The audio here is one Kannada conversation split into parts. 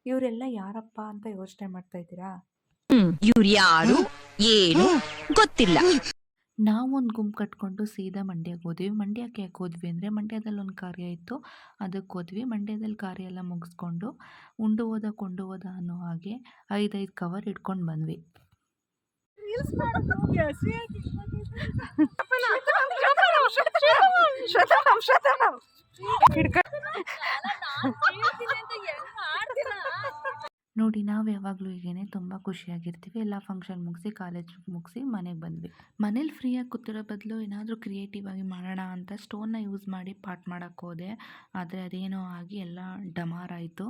ಇವರೆಲ್ಲ ಯಾರಪ್ಪ ಅಂತ ಯೋಚನೆ ಮಾಡ್ತಾ ಇದ್ದೀರಾ? ಇವ್ರು ಯಾರು ಏನು ಗೊತ್ತಿಲ್ಲ. ನಾವೊಂದು ಗುಂಪು ಕಟ್ಕೊಂಡು ಸೀದಾ ಮಂಡ್ಯಕ್ಕೆ ಹೋದ್ವಿ. ಮಂಡ್ಯಕ್ಕೆ ಯಾಕೆ ಹೋದ್ವಿ ಅಂದರೆ ಮಂಡ್ಯದಲ್ಲಿ ಒಂದು ಕಾರ್ಯ ಇತ್ತು, ಅದಕ್ಕೆ ಹೋದ್ವಿ. ಮಂಡ್ಯದಲ್ಲಿ ಕಾರ್ಯ ಎಲ್ಲ ಮುಗಿಸ್ಕೊಂಡು ಉಂಡು ಹೋದ ಕೊಂಡು ಹೋದ ಅನ್ನೋ ಹಾಗೆ 5 ಕವರ್ ಇಟ್ಕೊಂಡು ಬಂದ್ವಿ. ನೋಡಿ, ನಾವು ಯಾವಾಗಲೂ ಹೀಗೇನೆ ತುಂಬ ಖುಷಿಯಾಗಿರ್ತೀವಿ. ಎಲ್ಲ ಫಂಕ್ಷನ್ ಮುಗಿಸಿ ಕಾಲೇಜ್ ಮುಗಿಸಿ ಮನೆಗೆ ಬಂದ್ವಿ. ಮನೇಲಿ ಫ್ರೀಯಾಗಿ ಕೂತಿರೋ ಬದಲು ಏನಾದರೂ ಕ್ರಿಯೇಟಿವ್ ಆಗಿ ಮಾಡೋಣ ಅಂತ ಸ್ಟೋನ್ನ ಯೂಸ್ ಮಾಡಿ ಪಾಟ್ ಮಾಡೋಕ್ಕೆ ಹೋದೆ. ಆದರೆ ಅದೇನೋ ಆಗಿ ಎಲ್ಲ ಡಮಾರ್ ಆಯಿತು.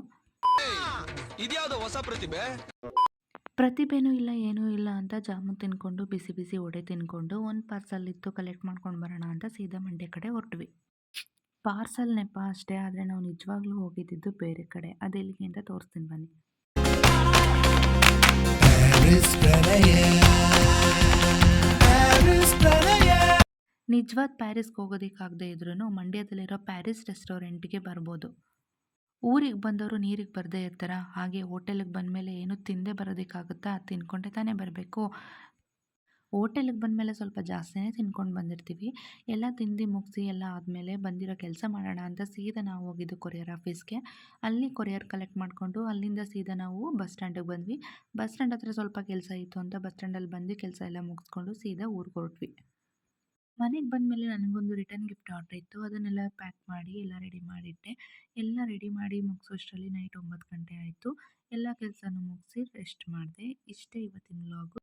ಇದ್ಯಾವುದೋ ಹೊಸ ಪ್ರತಿಭೆ. ಪ್ರತಿಭೆನೂ ಇಲ್ಲ ಏನೂ ಇಲ್ಲ ಅಂತ ಜಾಮೂನ್ ತಿನ್ಕೊಂಡು ಬಿಸಿ ಬಿಸಿ ವಡೆ ತಿನ್ಕೊಂಡು ಒಂದು ಪಾರ್ಸಲ್ ಇತ್ತು ಕಲೆಕ್ಟ್ ಮಾಡ್ಕೊಂಡು ಬರೋಣ ಅಂತ ಸೀದಾ ಮಂಡ್ಯ ಕಡೆ ಹೊರಟ್ವಿ. ಪಾರ್ಸಲ್ ನೆಪ ಅಷ್ಟೇ, ಆದರೆ ನಾವು ನಿಜವಾಗ್ಲೂ ಹೋಗಿದ್ದಿದ್ದು ಬೇರೆ ಕಡೆ. ಅದೆಲ್ಲಿಗೆ ಅಂತ ತೋರಿಸ್ತೀನಿ ಬನ್ನಿ. ನಿಜವಾದ ಪ್ಯಾರಿಸ್ಗೆ ಹೋಗೋದಕ್ಕಾಗದೇ ಇದ್ರೂ ಮಂಡ್ಯದಲ್ಲಿರೋ ಪ್ಯಾರಿಸ್ ರೆಸ್ಟೋರೆಂಟ್ಗೆ ಬರ್ಬೋದು. ಊರಿಗೆ ಬಂದವರು ನೀರಿಗೆ ಬರದೇ ಇರ್ತಾರ? ಹಾಗೆ ಹೋಟೆಲಿಗೆ ಬಂದಮೇಲೆ ಏನು ತಿಂದೇ ಬರೋದಕ್ಕಾಗುತ್ತಾ? ತಿನ್ಕೊಂಡೆ ತಾನೇ ಬರಬೇಕು. ಹೋಟೆಲಿಗೆ ಬಂದಮೇಲೆ ಸ್ವಲ್ಪ ಜಾಸ್ತಿನೇ ತಿನ್ಕೊಂಡು ಬಂದಿರ್ತೀವಿ. ಎಲ್ಲ ತಿಂದು ಮುಗಿಸಿ ಎಲ್ಲ ಆದಮೇಲೆ ಬಂದಿರೋ ಕೆಲಸ ಮಾಡೋಣ ಅಂತ ಸೀದಾ ನಾವು ಹೋಗಿದ್ದು ಕೊರಿಯರ್ ಆಫೀಸ್ಗೆ. ಅಲ್ಲಿ ಕೊರಿಯರ್ ಕಲೆಕ್ಟ್ ಮಾಡಿಕೊಂಡು ಅಲ್ಲಿಂದ ಸೀದಾ ನಾವು ಬಸ್ ಸ್ಟ್ಯಾಂಡಿಗೆ ಬಂದ್ವಿ. ಬಸ್ ಸ್ಟ್ಯಾಂಡ್ ಹತ್ರ ಸ್ವಲ್ಪ ಕೆಲಸ ಇತ್ತು ಅಂತ ಬಸ್ ಸ್ಟ್ಯಾಂಡಲ್ಲಿ ಬಂದು ಕೆಲಸ ಎಲ್ಲ ಮುಗಿಸ್ಕೊಂಡು ಸೀದಾ ಊರಿಗೆ ಹೊರಟ್ವಿ. ಮನೆಗೆ ಬಂದಮೇಲೆ ನನಗೊಂದು ರಿಟರ್ನ್ ಗಿಫ್ಟ್ ಆರ್ಡ್ರ್ ಇತ್ತು. ಅದನ್ನೆಲ್ಲ ಪ್ಯಾಕ್ ಮಾಡಿ ಎಲ್ಲ ರೆಡಿ ಮಾಡಿಟ್ಟೆ. ಎಲ್ಲ ರೆಡಿ ಮಾಡಿ ಮುಗಿಸೋಷ್ಟರಲ್ಲಿ ನೈಟ್ 9 ಗಂಟೆ ಆಯಿತು. ಎಲ್ಲ ಕೆಲಸನೂ ಮುಗಿಸಿ ರೆಸ್ಟ್ ಮಾಡಿದೆ. ಇಷ್ಟೇ ಇವತ್ತಿನ ವ್ಲಾಗು.